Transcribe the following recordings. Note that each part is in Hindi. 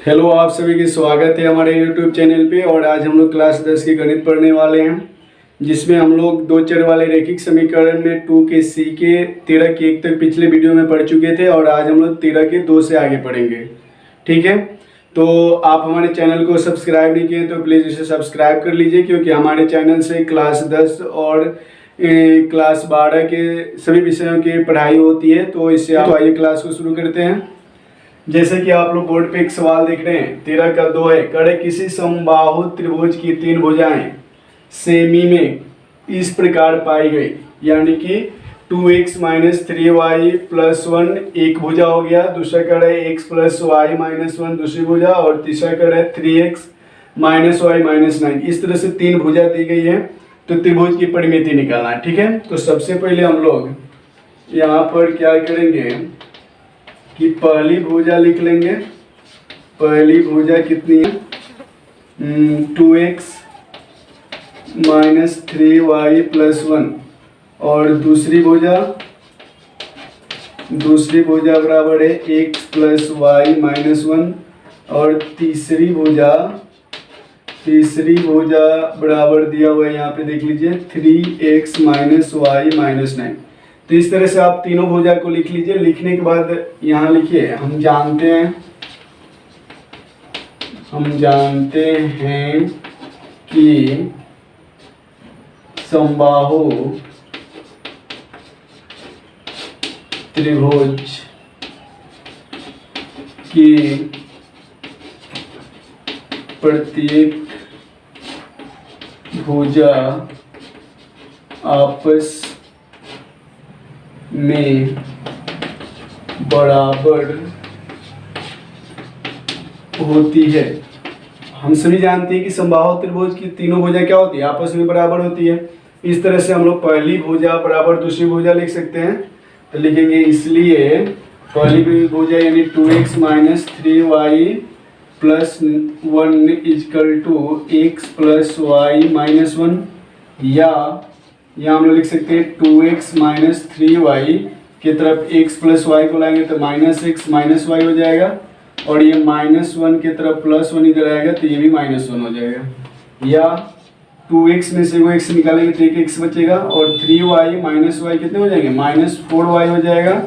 हेलो, आप सभी की स्वागत है हमारे YouTube चैनल पे। और आज हम लोग क्लास 10 की गणित पढ़ने वाले हैं, जिसमें हम लोग दो चर वाले रैखिक समीकरण में 2 के C के 13 के 1 तक पिछले वीडियो में पढ़ चुके थे और आज हम लोग 13 के 2 से आगे पढ़ेंगे। ठीक है, तो आप हमारे चैनल को सब्सक्राइब नहीं किए तो प्लीज़ इसे सब्सक्राइब कर लीजिए, क्योंकि हमारे चैनल से क्लास 10 और क्लास 12 के सभी विषयों की पढ़ाई होती है। तो इससे आप आइए क्लास को शुरू करते हैं। जैसे कि आप लोग बोर्ड पे एक सवाल देख रहे हैं, 13 का 2 है। करे किसी समबाहु त्रिभुज की 3 भुजाएं सेमी में इस प्रकार पाई गई, यानी कि 2x - 3y + 1 एक भुजा हो गया, दूसरा कड़ है x + y - 1 दूसरी भुजा, और तीसरा कड़ है 3x - y - 9। इस तरह से 3 भुजा दी गई है, तो त्रिभुज की परिमिति निकालना है। ठीक है, तो सबसे पहले हम लोग यहाँ पर क्या करेंगे कि पहली भुजा लिख लेंगे। पहली भुजा कितनी है? 2x - 3y + 1, और दूसरी भुजा बराबर है x + y - 1, और तीसरी भुजा बराबर दिया हुआ है, यहाँ पे देख लीजिए 3x - y - 9। तो इस तरह से आप तीनों भुजा को लिख लीजिए। लिखने के बाद यहाँ लिखिए, हम जानते हैं कि समबाहु त्रिभुज की प्रत्येक भुजा आपस में बराबर होती है। हम सभी जानते हैं कि समबाहु त्रिभुज की तीनों भुजा क्या होती है? आपस में बराबर होती है। इस तरह से हम लोग पहली भुजा बराबर दूसरी भुजा लिख सकते हैं। तो लिखेंगे, इसलिए पहली भुजा यानी 2x - 3y + 1 = x + y - 1, या यहाँ हम लोग लिख सकते हैं 2x - 3y की तरफ x + y को लाएंगे तो -x - y हो जाएगा, और ये -1 की तरफ +1 इधर आएगा तो ये भी -1 हो जाएगा। या 2x में से वो x निकालेंगे तो एक x बचेगा, और 3y - y कितने हो जाएंगे? -4y हो जाएगा,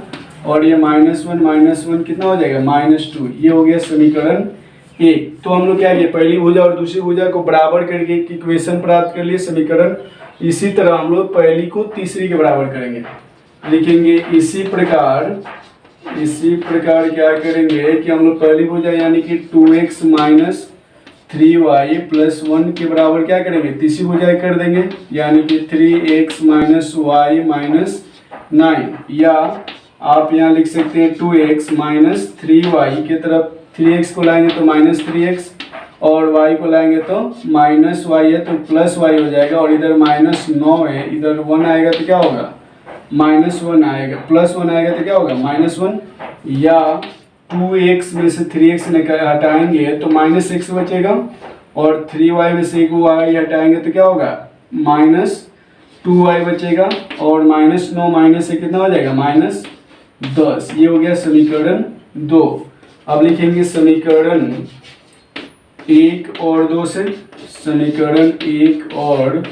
और ये -1 कितना हो जाएगा? -2। ये हो गया समीकरण 1। तो हम लोग क्या किए, पहली भुजा और दूसरी भुजा को बराबर करके एक इक्वेशन प्राप्त कर लिए, समीकरण। इसी तरह हम लोग पहली को तीसरी के बराबर करेंगे। लिखेंगे इसी प्रकार क्या करेंगे कि हम लोग पहली भुजा यानी कि 2x - 3y + 1 के बराबर क्या करेंगे? तीसरी भुजा कर देंगे, यानी कि 3x - y - 9, या आप यहाँ लिख सकते हैं 2x - 3y की तरफ 3x को लाएंगे तो -3x, और y को लाएंगे तो -y है तो +y हो जाएगा, और इधर -9 है, इधर 1 आएगा तो क्या होगा? -1 आएगा, +1 आएगा तो क्या होगा? -1। या 2x में से 3x हटाएंगे तो -x बचेगा, और 3y में से एक y हटाएंगे तो क्या होगा? -2y बचेगा, और -9 से कितना हो जाएगा? -10। ये हो गया समीकरण 2। अब लिखेंगे समीकरण 1 और 2 से। समीकरण 1 और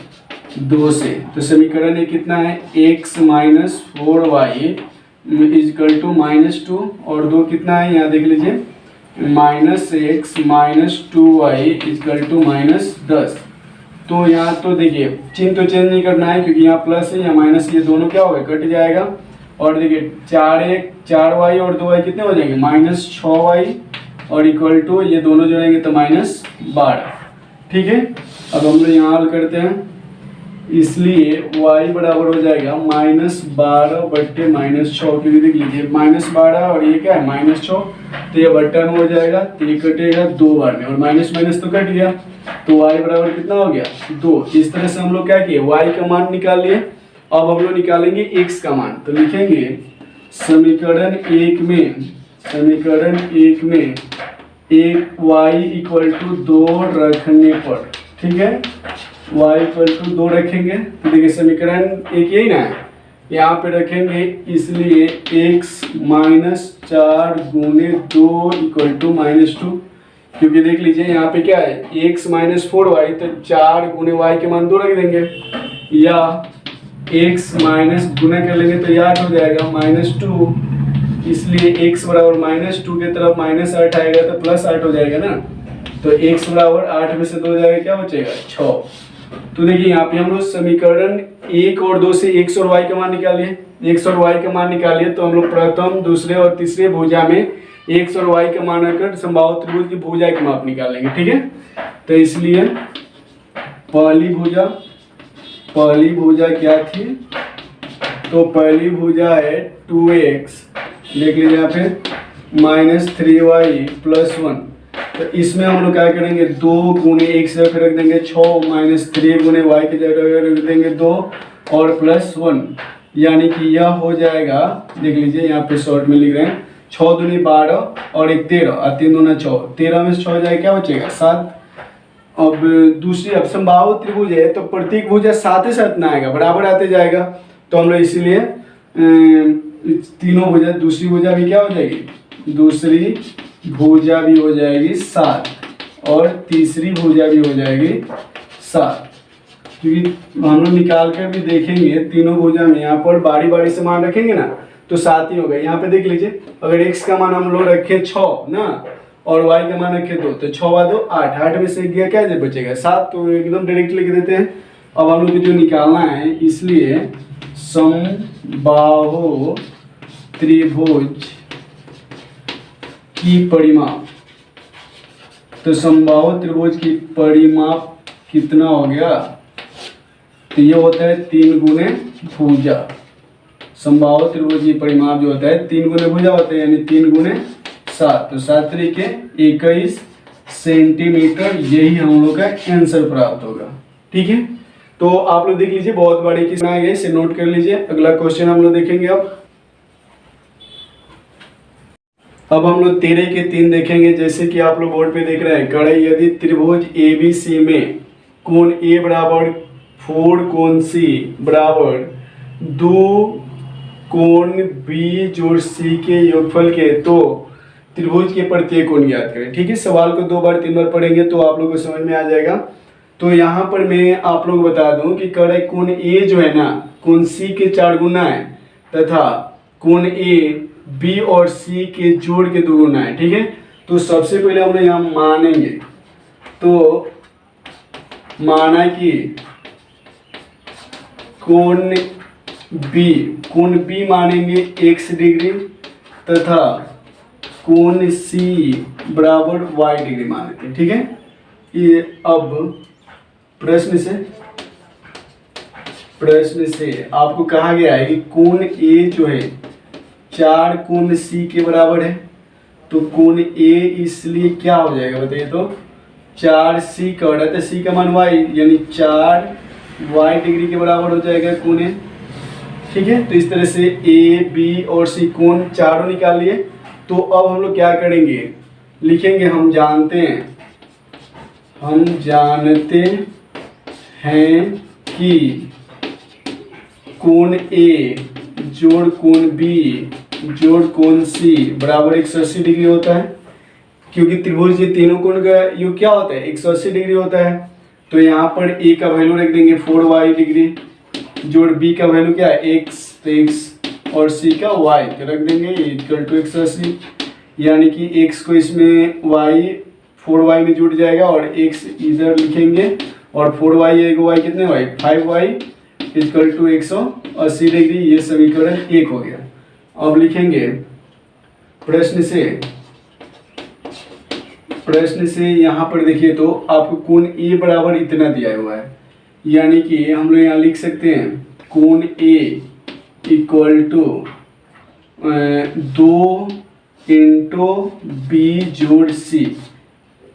2 से तो समीकरण ये कितना है? x - 4y = -2, और 2 कितना है? यहाँ देख लीजिए, -x - 2y = -10। तो यहाँ तो देखिए चिन्ह तो चेंज नहीं करना है, क्योंकि यहाँ प्लस है या माइनस, ये दोनों क्या होगा? कट जाएगा। और देखिए 4y और 2y कितने हो जाएंगे? -6y, और इक्वल टू ये दोनों जोड़ेंगे तो -12। ठीक है, अब हम लोग यहाँ हल करते हैं। इसलिए y बराबर हो जाएगा -12/-6, क्योंकि देख लीजिए -12 और ये क्या है? -6, तो ये बट्टा में हो जाएगा, तो ये कटेगा 2 बार में, और माइनस तो कट गया, तो y बराबर कितना हो गया? 2। इस तरह से हम लोग क्या किए? y का मान निकाल लिए। अब हम लोग निकालेंगे x का मान। तो लिखेंगे समीकरण 1 में एक y = 2 रखने पर, ठीक है, y = 2 रखेंगे। तो देखिए समीकरण 1 यही ना है, यहाँ पे रखेंगे, इसलिए x - 4 × 2 = -2। क्योंकि देख लीजिए यहाँ पे क्या है x माइनस 4y, तो 4 गुने y के मान 2 रख देंगे, या x माइनस गुना कर लेंगे तो ये 8 हो जाएगा -2, इसलिए x बराबर -2 के तरफ -8 आएगा तो +8 हो जाएगा ना। तो x बराबर 8 में से 2 जाएगा, क्या बचेगा 6। तो देखिए यहाँ पे हम लोग समीकरण 1 और 2 से x और y का मान निकालिए, x और y का मान निकालिए तो हम लोग प्रथम, दूसरे और तीसरे भुजा में x और y का मान रखकर समबाहु त्रिभुज की भुजा का माप निकालेंगे, ठीक है। तो इसलिए पहली भुजा क्या थी, तो पहली भुजा है 2x, देख लीजिए यहाँ पे -3y + 1, तो इसमें हम लोग क्या करेंगे 2 गुने x रख देंगे 6, -3 गुने y की जगह रख देंगे 2 और +1, यानी कि यह हो जाएगा, देख लीजिए यहाँ पे शॉर्ट में लिख रहे हैं 6 दूनी 12 और 1 13 और 3 दूना 6, 13 में से 6 जाएगा, क्या बचेगा 7। अब दूसरी, अब समबाहु त्रिभुज है तो प्रत्येक भुजा साथ ही साथ ना आएगा, बराबर आते जाएगा, तो हम लोग इसीलिए तीनों भुजा, दूसरी भुजा भी क्या हो जाएगी, दूसरी भुजा भी हो जाएगी 7 और तीसरी भुजा भी हो जाएगी 7, क्योंकि हम लोग निकाल कर भी देखेंगे तीनों भुजा में यहाँ पर बारी बारी से मान रखेंगे ना तो 7 ही होगा। यहाँ पे देख लीजिए अगर x का मान हम लोग रखे 6 ना और y का मान रखे 2, तो 6 × 2 8, 8 में से गया क्या बचेगा 7, तो एकदम डायरेक्ट लिख देते हैं। अब हम लोग को जो निकालना है, इसलिए समबाहु त्रिभुज की परिमाप, तो समबाहु त्रिभुज की परिमाप कितना हो गया, तो ये होता है 3 गुने भुजा। समबाहु त्रिभुज की परिमाप जो होता है 3 गुने भुजा होता है, यानी 3 गुने 7, तो 7 तरीके 21 सेंटीमीटर, यही हम लोग का आंसर प्राप्त होगा, ठीक है। तो आप लोग देख लीजिए बहुत बड़ी किस बनाया गया, इसे नोट कर लीजिए। अगला क्वेश्चन हम लोग देखेंगे। अब हम लोग 13 के 3 देखेंगे। जैसे कि आप लोग बोर्ड पे देख रहे हैं, कड़े यदि त्रिभुज ABC में कोण A बराबर 4 कोण C बराबर 2 कोण B जोड़ C के योगफल के, तो त्रिभुज के प्रत्येक कोण ज्ञात करें, ठीक है। सवाल को 2 बार 3 बार पढ़ेंगे तो आप लोगों को समझ में आ जाएगा। तो यहाँ पर मैं आप लोग बता दूं कि कड़े कोण A जो है ना, कोण C के 4 गुना है, तथा कोण A B और C के जोड़ के 2 गुना है, ठीक है। तो सबसे पहले हम लोग यहाँ मानेंगे, तो माना कि कोण B मानेंगे x डिग्री तथा कोण C बराबर y डिग्री मानते हैं, ठीक है। ये अब प्रश्न से आपको कहा गया है कि कोण A जो है 4 कोण C के बराबर है, तो कोण A इसलिए क्या हो जाएगा बताइए, तो 4C का ऑर्डर, तो C का मान y, यानी 4y डिग्री के बराबर हो जाएगा कोण A, ठीक है। तो इस तरह से A B और C कोण चारों निकाल लिए। तो अब हम लोग क्या करेंगे, लिखेंगे हम जानते हैं कि कोण A जोड़ कोण B जोड़ कोण C बराबर 180 डिग्री होता है, क्योंकि त्रिभुज ये तीनों कोण का योग क्या होता है 180 डिग्री होता है। तो यहाँ पर A का वैल्यू रख देंगे 4y डिग्री, जोड़ B का वैल्यू क्या है x, तो x और C का y, तो रख देंगे इक्वल टू 180, यानी कि x को इसमें y 4y में जुड़ जाएगा और x इधर लिखेंगे, और 4y एक y कितने y 5y equal to 180 degree. ये समीकरण 1 हो गया। अब लिखेंगे प्रश्न से यहाँ पर देखिए, तो आपको कोण A बराबर इतना दिया हुआ है, यानी कि हम लोग यहाँ लिख सकते हैं कोण A इक्वल टू 2 × B जोड़ C,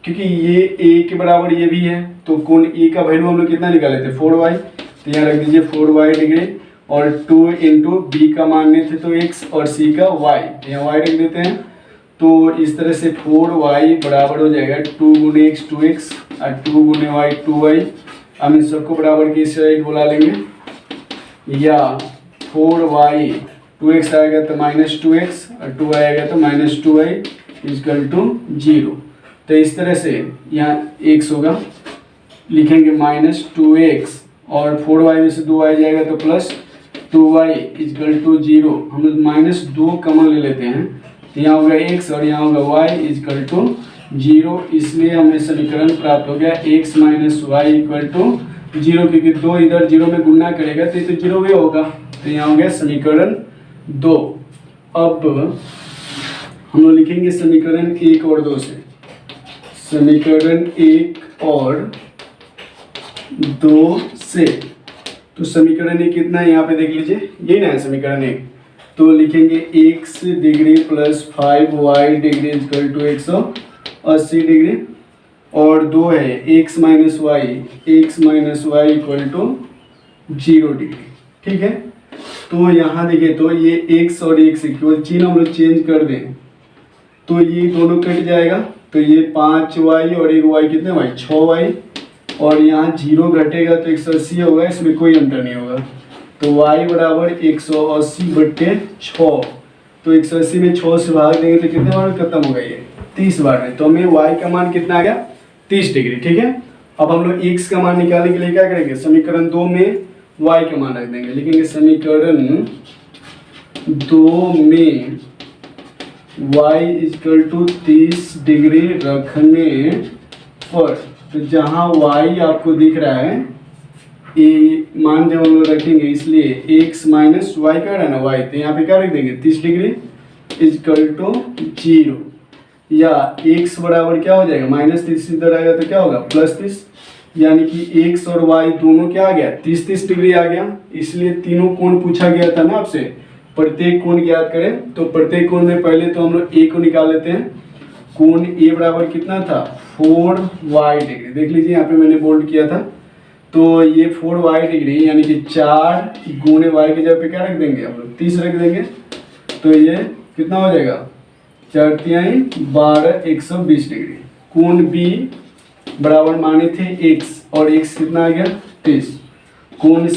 क्योंकि ये A के बराबर ये भी है, तो कोण A का वैल्यू हम लोग कितना निकाले थे 4y, तो यहाँ रख दीजिए 4y डिग्री, और 2 × B का मानने थे तो x और C का y, तो यहाँ y रख देते हैं। तो इस तरह से 4y बराबर हो जाएगा 2 × x 2x और 2 × y 2y। हम इन सबको बराबर की साइड बुला लेंगे, या 4y 2x आएगा तो -2x और 2y आएगा तो -2y इक्वल टू 0। तो इस तरह से यहाँ x होगा, लिखेंगे -2x और 4y में से 2y जाएगा तो प्लस 2y इजकल टू 0। हम लोग -2 कॉमन ले लेते हैं, तो यहाँ होगा x और यहाँ होगा y इजकल टू 0, इसलिए हमें समीकरण प्राप्त हो गया x minus y equal to 0, क्योंकि 2 इधर 0 में गुणा करेगा तो ये तो 0 भी होगा, तो यहाँ हो गया समीकरण 2। अब हम लोग लिखेंगे समीकरण 1 और 2 से, समीकरण 1 और 2 से। तो समीकरण 1 कितना है यहाँ पे देख लीजिए, यही ना है समीकरण 1। तो लिखेंगे x degree plus 5y degree equal to 180 degree, और 2 है x minus y equal to 0 degree. ठीक है, तो यहाँ देखिए, तो ये x और x इक्वल चिन्ह हम लोग चेंज कर दें तो ये दोनों कट जाएगा, तो ये 5y और 1y कितने y 6y, और यहाँ 0 घटेगा तो 180 होगा, इसमें कोई अंतर नहीं होगा। तो y बराबर 180/6, तो 180 में 6 से भाग देंगे तो कितने बार खत्म होगा, ये 30 बार में। तो हमें y का मान कितना आ गया 30 डिग्री। ठीक है, अब हम लोग x का मान निकालने के लिए क्या करेंगे, समीकरण 2 में y का मान रख देंगे, लिखेंगे समीकरण 2 में y इक्वल टू 30 डिग्री रखने पर, तो जहाँ y आपको दिख रहा है ये मान जब हम लोग रखेंगे, इसलिए x माइनस वाई का है ना y, तो यहाँ पे क्या रख देंगे 30 डिग्री इक्वल टू 0, या x बराबर क्या हो जाएगा -30 इधर आएगा तो क्या होगा +30, यानी कि x और y दोनों क्या आ गया 30-30 डिग्री आ गया। इसलिए तीनों कोण पूछा गया था ना आपसे, प्रत्येक कोण ज्ञात करें। तो प्रत्येक कोण में पहले तो हम लोग a को निकाल लेते हैं। कोण a बराबर कितना था 4y डिग्री, देख लीजिए यहाँ पे मैंने बोल्ड किया था। तो ये 4y डिग्री यानी कि 4 गुणे y की जगह पे क्या रख देंगे हम लोग 30 रख देंगे, तो ये कितना हो जाएगा 4×3 = 120 डिग्री। कोण b बराबर माने थे x, और x कितना आ गया 30। कोण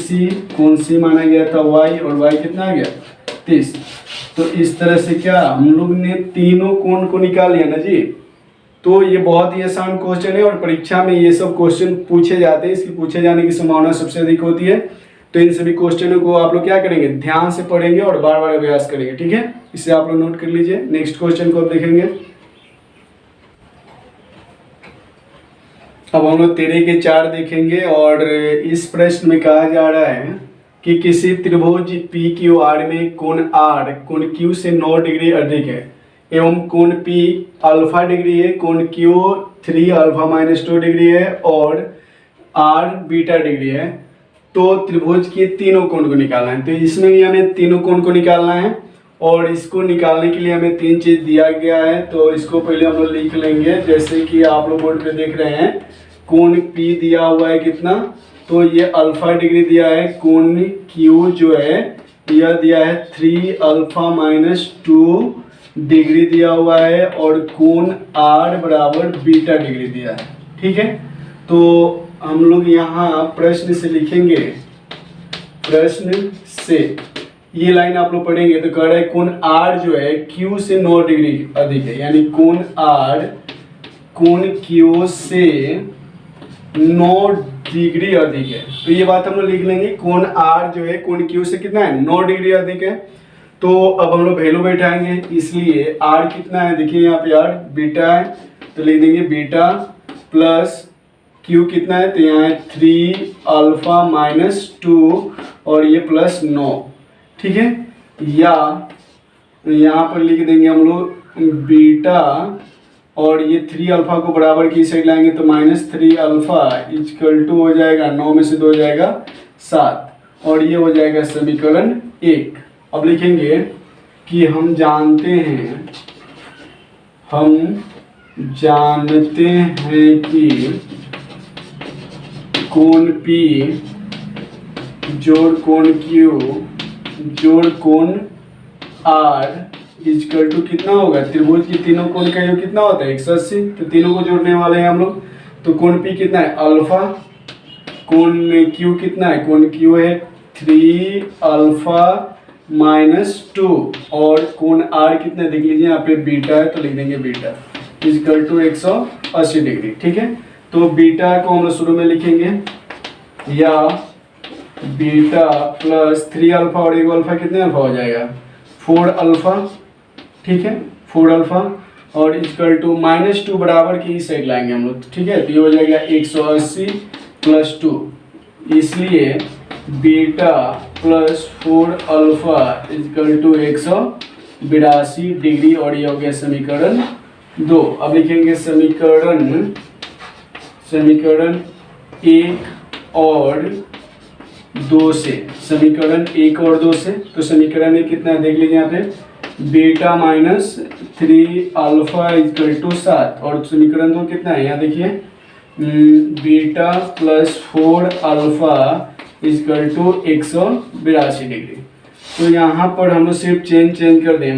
c माना गया था y, और y कितना आ गया 30। तो इस तरह से क्या हम लोग ने तीनों कोण को निकाल लिया ना जी। तो ये बहुत ही आसान क्वेश्चन है, और परीक्षा में ये सब क्वेश्चन पूछे जाते हैं, इसकी पूछे जाने की संभावना सबसे अधिक होती है। तो इन सभी क्वेश्चनों को आप लोग क्या करेंगे, ध्यान से पढ़ेंगे और बार बार अभ्यास करेंगे। ठीक है, इसे आप लोग नोट कर लीजिए। नेक्स्ट क्वेश्चन को अब देखेंगे। अब हम लोग 13 के 4 देखेंगे, और इस प्रश्न में कहा जा रहा है कि किसी त्रिभुज PQR में कोण R कोण Q से 9 डिग्री अधिक है, एवं कोण P अल्फा डिग्री है, कोण Q 3 अल्फा -2 डिग्री है, और R बीटा डिग्री है। तो त्रिभुज के तीनों कोण को निकालना है। तो इसमें भी हमें तीनों कोण को निकालना है, और इसको निकालने के लिए हमें 3 चीज़ दिया गया है। तो इसको पहले हम लोग लिख लेंगे, जैसे कि आप लोग बोर्ड पे देख रहे हैं। कोण P दिया हुआ है कितना, तो ये अल्फा डिग्री दिया है। कोण Q जो है यह दिया है 3 अल्फा -2 डिग्री दिया हुआ है, और कोण R बराबर बीटा डिग्री दिया है। ठीक है, तो हम लोग यहाँ प्रश्न से लिखेंगे, प्रश्न से ये लाइन आप लोग पढ़ेंगे तो कह रहा है कोण R जो है Q से 9 डिग्री अधिक है, यानी कोण R कोण Q से 9 डिग्री अधिक है। तो ये बात हम लोग लिख लेंगे, कोण R जो है कोण Q से कितना है 9 डिग्री अधिक है। तो अब हम लोग वैल्यू बैठाएंगे, इसलिए R कितना है देखिए यहाँ पे R बीटा है, तो लिख देंगे बीटा प्लस Q कितना है, तो यहाँ है 3 अल्फा -2 और ये +9। ठीक है, या यहाँ पर लिख देंगे हम लोग बीटा, और ये 3 अल्फा को बराबर की साइड लाएंगे तो -3 अल्फा इक्वल टू हो जाएगा 9 में से 2 हो जाएगा 7, और ये हो जाएगा समीकरण 1। अब लिखेंगे कि हम जानते हैं कि कोण P जोड़ कोण Q जोड़ कोण R इक्वल टू कितना होगा, त्रिभुज की तीनों कोण का योग कितना होता है 180। तो तीनों को जोड़ने वाले हैं हम लोग। तो कोण P कितना है अल्फा, कोण Q कितना है, कोण Q है 3 अल्फा -2, और कोण R कितना देख लीजिए यहाँ पे बीटा है, तो लिख देंगे बीटा। Equal to 180 degree. ठीक है, तो बीटा को हम लोग शुरू में लिखेंगे या बीटा प्लस 3 अल्फा और 1 अल्फा कितने अल्फा हो जाएगा 4 अल्फा। ठीक है, 4 अल्फा और इक्वल टू -2 बराबर की इस साइड लाएंगे हम लोग। ठीक है, तो ये हो जाएगा 180 प्लस 2, इसलिए beta plus 4 alpha equal to 182 degree और ये हो गया समीकरण 2। अब लिखेंगे समीकरण 1 और 2 से, समीकरण 1 और 2 से। तो समीकरण 1 कितना है देख लीजिए यहाँ पे, beta minus 3 alpha equal to 7 और समीकरण 2 कितना है यहाँ देखिए, beta plus 4 alpha equal to 182 degree. तो यहाँ पर हम लोग सिर्फ चेंज कर दें,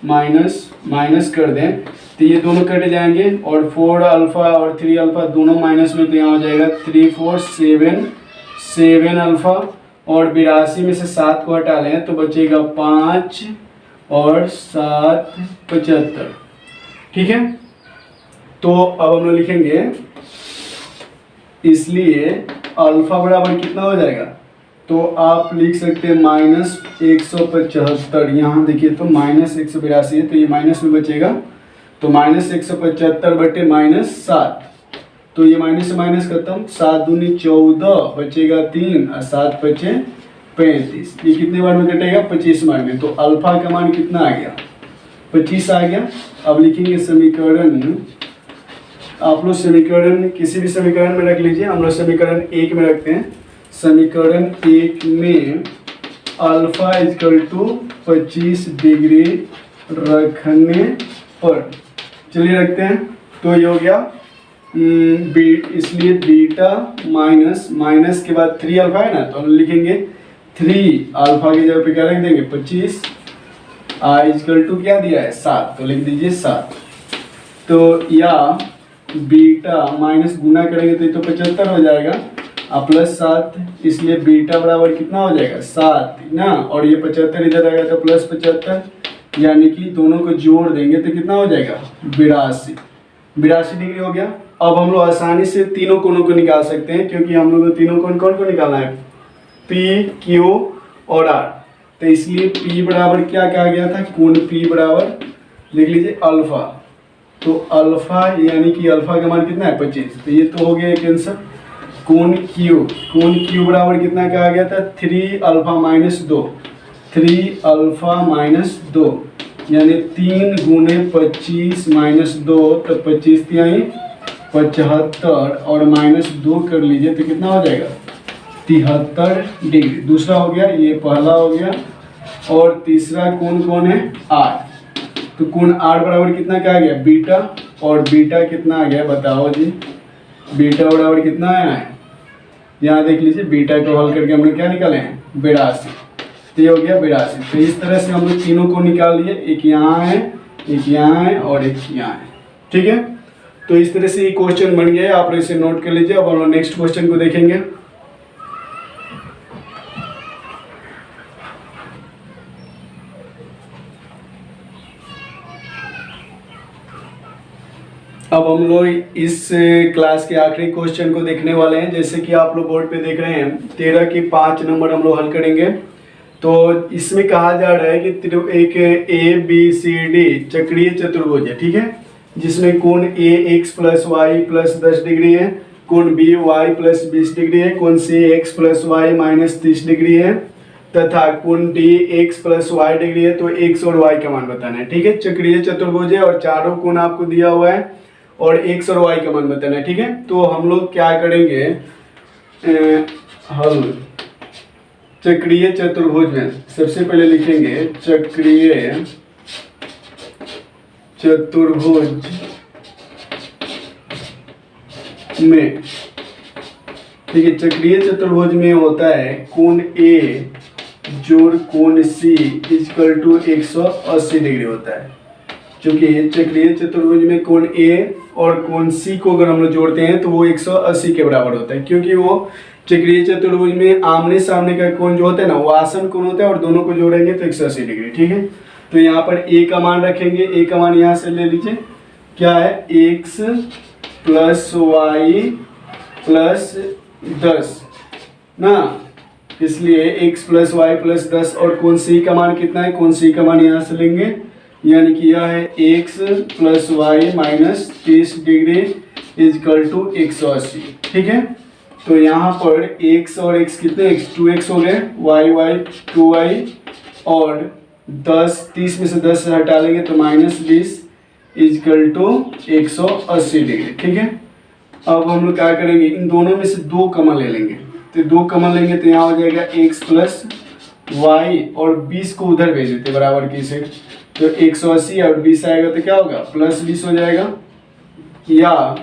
माइनस कर दें तो ये दोनों कट जाएंगे और 4 अल्फा और 3 अल्फा दोनों माइनस में, तो यहाँ हो जाएगा 3 4 7 अल्फा और 82 में से 7 को हटा लें तो बचेगा 5 और 7 75। ठीक है, तो अब हम लोग लिखेंगे, इसलिए अल्फा बराबर कितना हो जाएगा, तो आप लिख सकते हैं -175। यहाँ देखिए तो -182 है तो ये माइनस में बचेगा, तो -175 बटे -7, तो ये माइनस से माइनस खत्म, 7 दूनी 14 बचेगा 3 और 7 बचे 35। ये कितने बार में कटेगा 25 बार में, तो अल्फा का मान कितना आ गया 25 आ गया। अब लिखेंगे समीकरण, आप लोग समीकरण किसी भी समीकरण में रख लीजिए, हम लोग समीकरण 1 में रखते हैं। समीकरण 1 में अल्फा इक्वल टू 25 डिग्री रखने पर, चलिए रखते हैं, तो ये हो गया इसलिए बीटा माइनस के बाद 3 अल्फा है ना, तो हम लिखेंगे 3 अल्फा की जगह पे क्या रख देंगे 25, आई इक्वल टू क्या दिया है 7, तो लिख दीजिए 7। तो या बीटा माइनस गुना करेंगे तो ये तो 75 हो जाएगा और प्लस 7, इसलिए बीटा बराबर कितना हो जाएगा 7 ना, और ये 75 इधर आएगा तो प्लस 75, यानी कि दोनों को जोड़ देंगे तो कितना हो जाएगा 82 डिग्री हो गया। अब हम लोग आसानी से तीनों कोणों को निकाल सकते हैं, क्योंकि हम लोग को तीनों कोण कौन को निकालना है, पी क्यू और आर। तो इसलिए पी बराबर क्या कहा गया था, कोण पी बराबर लिख लीजिए अल्फा, तो अल्फा यानी कि अल्फा का मान कितना है 25, तो ये तो हो गया एक आंसर। कोण क्यू बराबर कितना कहा गया था 3 अल्फा माइनस 2, 3 अल्फा माइनस 2 यानी 3 गुने 25 माइनस 2, तो 25 तिहाई 75 और -2 कर लीजिए तो कितना हो जाएगा 73 डिग्री। दूसरा हो गया, ये पहला हो गया, और तीसरा कोण कौन है आर, तो कोण आर बराबर कितना कहा गया बीटा, और बीटा कितना आ गया बताओ जी, बीटा बराबर कितना आया है, यहाँ देख लीजिए बीटा को हल करके हमने क्या निकाले हैं 82, तो ये हो गया 82। तो इस तरह से हम लोग तीनों को निकाल लिए, एक यहाँ है, एक यहाँ है और एक यहाँ है। ठीक है, तो इस तरह से ये क्वेश्चन बन गया, आप इसे नोट कर लीजिए। अब हम लोग नेक्स्ट क्वेश्चन को देखेंगे। अब हम लोग इस क्लास के आखिरी क्वेश्चन को देखने वाले हैं। जैसे कि आप लोग बोर्ड पे देख रहे हैं 13 की 5 नंबर हम लोग हल करेंगे। तो इसमें कहा जा रहा है कि एक ए बी सी डी चक्रीय चतुर्भुज है, ठीक है, जिसमें कोण A x plus y plus 10 degree है, कोण बी वाई प्लस 20 डिग्री है, कोण C x plus y minus 30 degree है, तथा कोण D x plus y degree है। तो एक्स और वाई का मान बताना है, ठीक है। चक्रीय चतुर्भुज है और चारों कोण आपको दिया हुआ है और एक्स और वाई का मान बताना है, ठीक है। तो हम लोग क्या करेंगे, हल चक्रीय चतुर्भुज में सबसे पहले लिखेंगे चक्रीय चतुर्भुज में, ठीक है। चक्रीय चतुर्भुज में होता है कोण ए जोड़ कोण सी इक्वल टू 180 डिग्री होता है। क्योंकि चक्रीय चतुर्भुज में कोण ए और कोण सी को अगर हम लोग जोड़ते हैं तो वो 180 के बराबर होता है, क्योंकि वो चक्रीय चतुर्भुज में आमने सामने का कोण जो होता है ना वो आसन कोण होता है और दोनों को जोड़ेंगे तो 180 डिग्री, ठीक है। तो यहाँ पर ए का मान रखेंगे, ए का मान यहाँ से ले लीजिए क्या है, x प्लस वाई प्लस 10 ना, इसलिए x प्लस वाई प्लस 10 और कौन सी का मान कितना है, कौन सी का मान यहाँ से लेंगे, यानी कि यह है x plus y minus 30 degree equal to 180। ठीक है, तो यहाँ पर x और x कितने, x 2x हो गए, y 2y और 10 30 में से 10 हटा लेंगे तो -20 इजकल टू 180 डिग्री। ठीक है, अब हम लोग क्या करेंगे, इन दोनों में से 2 कॉमन ले लेंगे, तो 2 कॉमन लेंगे तो यहाँ हो जाएगा x प्लस वाई और 20 को उधर भेज देते बराबर की से, तो 180 और 20 आएगा तो क्या होगा, प्लस 20 हो जाएगा, या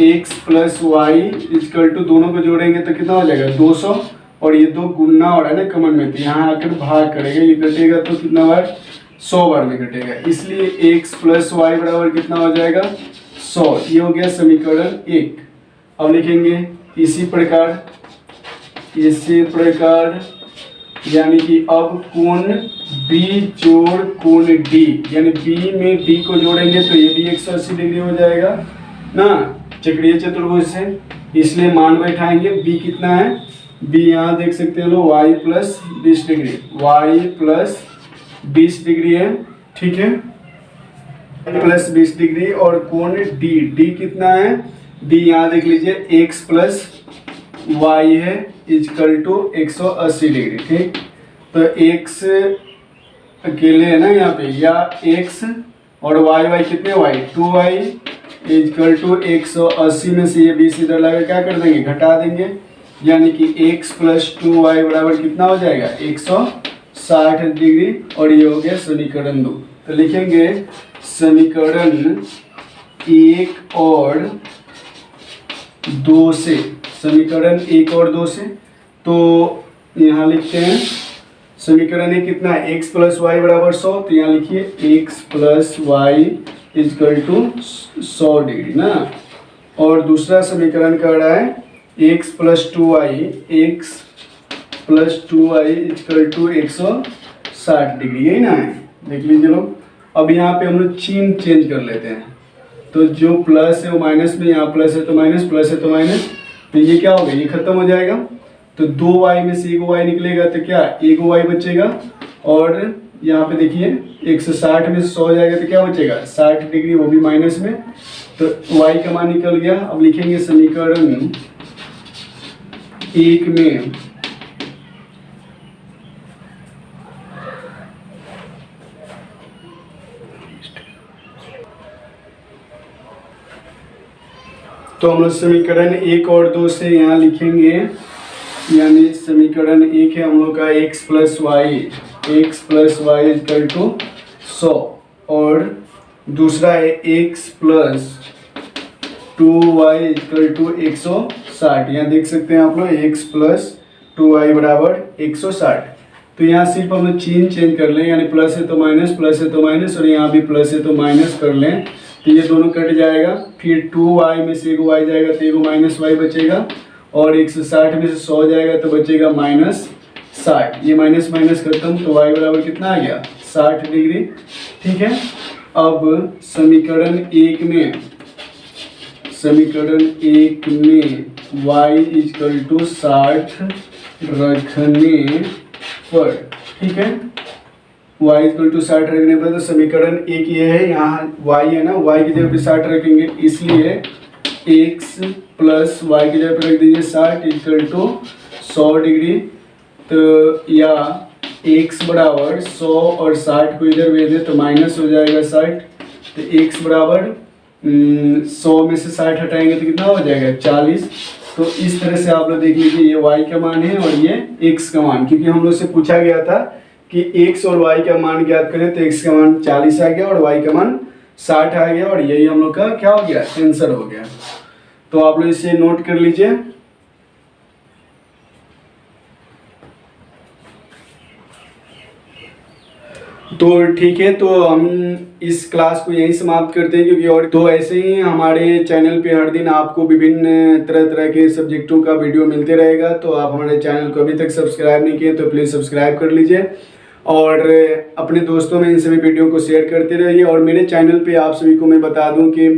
x plus y equal to दोनों को जोड़ेंगे तो कितना हो जाएगा 200 और ये 2 गुना हो रहा है ना कॉमन में, तो यहाँ आकर भाग करेगा, ये कटेगा तो कितना बार 100 बार में कटेगा, इसलिए x प्लस वाई बराबर कितना हो जाएगा 100। ये हो गया समीकरण 1। अब लिखेंगे इसी प्रकार यानी कि अब कोण B जोड़ कोण D, यानी B में D को जोड़ेंगे तो ये भी 180 डिग्री हो जाएगा ना चक्रीय चतुर्भुज से, इसलिए मान बैठाएंगे B कितना है, B यहाँ देख सकते हैं लोग y plus 20 degree, y plus 20 degree है। ठीक है, प्लस 20 डिग्री और कोण D कितना है, D यहाँ देख लीजिए x प्लस वाई है इजकल टू 180 डिग्री। ठीक, तो x अकेले है ना यहाँ पे, या x और y कितने y 2y इजकल टू 180 में से ये 20 इधर लगा क्या कर देंगे, घटा देंगे, यानी कि x प्लस 2y बराबर कितना हो जाएगा 160 डिग्री, और ये हो गया समीकरण 2। तो लिखेंगे समीकरण 1 और 2 से, समीकरण 1 और 2 से, तो यहाँ लिखते हैं समीकरण 1 कितना है, x प्लस वाई बराबर 100, तो यहाँ लिखिए x plus y equal to 100 degree ना, और दूसरा समीकरण कह रहा है x plus 2y equal to 160 degree, यही ना है, देख लीजिए लोग। अब यहाँ पे हम लोग चिन्ह चेंज कर लेते हैं, तो जो प्लस है वो माइनस में, यहाँ प्लस है तो माइनस, प्लस है तो माइनस, तो ये क्या होगा, ये खत्म हो जाएगा, तो 2y में से 1y निकलेगा तो क्या 1y बचेगा, और यहाँ पे देखिए 160 में से 100 हो जाएगा तो क्या बचेगा 60 डिग्री, वो भी माइनस में, तो y का मान निकल गया। अब लिखेंगे समीकरण 1 में तो हम लोग समीकरण 1 और 2 से यहाँ लिखेंगे, यानी समीकरण 1 है हम लोग का x plus y equal to 100, और दूसरा है x plus 2y equal to 160। यहाँ देख सकते हैं आप लोग x प्लस 2y बराबर 160। तो यहाँ सिर्फ हम लोग चिन्ह चेंज कर लें, यानी प्लस है तो माइनस, प्लस है तो माइनस, और यहाँ भी प्लस है तो माइनस कर लें, तो ये दोनों कट जाएगा, फिर 2y में से 1y जाएगा तो 1 माइनस y बचेगा, और 160 में से 100 जाएगा तो बचेगा -60। ये माइनस माइनस खत्म, तो y बराबर कितना आ गया 60 डिग्री। ठीक है, अब समीकरण 1 में y इक्वल टू 60 रखने पर, ठीक है, y इक्वल टू 60 रखने पर, तो समीकरण 1 ये है, यहाँ y है ना, y की जगह पे 60 रखेंगे, इसलिए x प्लस वाई की जगह पे रख दीजिए 60 इक्वल टू 100 डिग्री। तो या x बराबर 100 और 60 को इधर भेज दे तो माइनस हो जाएगा 60, तो x बराबर 100 में से 60 हटाएंगे तो कितना हो जाएगा 40। तो इस तरह से आप लोग देख लीजिए, ये y का मान है और ये x का मान, क्योंकि हम लोग से पूछा गया था कि x और y का मान ज्ञात करें, तो x का मान 40 आ गया और y का मान 60 आ गया, और यही हम लोग का क्या हो गया आंसर हो गया। तो आप लोग इसे नोट कर लीजिए। तो ठीक है, तो हम इस क्लास को यहीं समाप्त करते हैं, क्योंकि और तो ऐसे ही हमारे चैनल पे हर दिन आपको विभिन्न तरह तरह के सब्जेक्टों का वीडियो मिलते रहेगा। तो आप हमारे चैनल को अभी तक सब्सक्राइब नहीं किए तो प्लीज़ सब्सक्राइब कर लीजिए, और अपने दोस्तों में इन सभी वीडियो को शेयर करते रहिए। और मेरे चैनल पे आप सभी को मैं बता दूं कि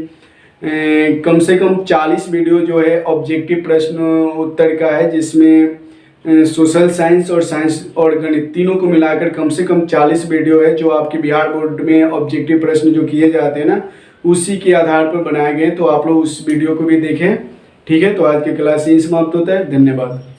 कम से कम 40 वीडियो जो है ऑब्जेक्टिव प्रश्न उत्तर का है, जिसमें सोशल साइंस और साइंस और गणित तीनों को मिलाकर कम से कम 40 वीडियो है जो आपके बिहार बोर्ड में ऑब्जेक्टिव प्रश्न जो किए जाते हैं ना, उसी के आधार पर बनाए गए। तो आप लोग उस वीडियो को भी देखें। ठीक है, तो आज की क्लास यही समाप्त होता है। धन्यवाद।